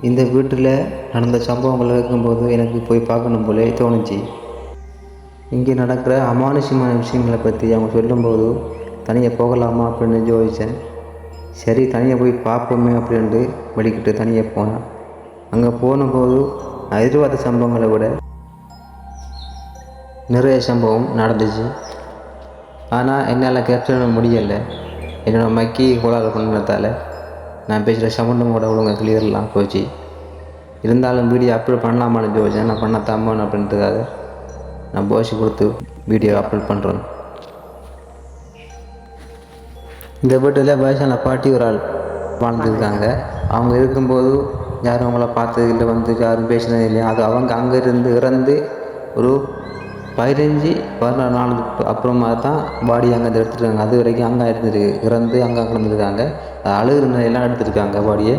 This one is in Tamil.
இந்த வீட்டில் நடந்த சம்பவங்கள் இருக்கும்போது எனக்கு போய் பார்க்கணும் போலே தோணுச்சு. இங்கே நடக்கிற அமானுஷ்யமான விஷயங்களை பற்றி அவங்க சொல்லும்போது தனியாக போகலாமா அப்படின்னு யோசித்தேன். சரி தனியாக போய் பார்ப்போமே அப்படின்ட்டு வலிக்கிட்டு தனியாக போனேன். அங்கே போனபோது எதிர்பார்த்த சம்பவங்களை விட நிறைய சம்பவம் நடந்துச்சு. ஆனால் என்னால் கேப்சர் பண்ண முடியலை. என்னோடய மக்கி கோளாறு பண்ணதால் நான் பேசுகிற சவுண்டும் கூட ஒழுங்காக கிளியர்லாம் போச்சு. இருந்தாலும் வீடியோ அப்லோட் பண்ணலாமான்னு யோசிச்சேன். நான் பண்ண தம்மான் அப்படின்றதுக்காக நான் போசி கொடுத்து வீடியோ அப்லோட் பண்ணுறேன். இந்த வீட்டில் வயசான பாட்டி ஒரு ஆள் வாழ்ந்துருக்காங்க. அவங்க இருக்கும்போது யாரும் அவங்கள பார்த்தது இல்லை, வந்து யாரும் பேசினது இல்லையா. அது அவங்க அங்கே இருந்து இறந்து ஒரு 15-16 நாளுக்கு அப்புறமா தான் பாடி அங்கே எடுத்துருக்காங்க. அது வரைக்கும் அங்கே இருந்துருக்கு, இறந்து அங்கே கிடந்துருக்காங்க. அழுகிற நிலையெல்லாம் எடுத்துருக்காங்க பாடியை.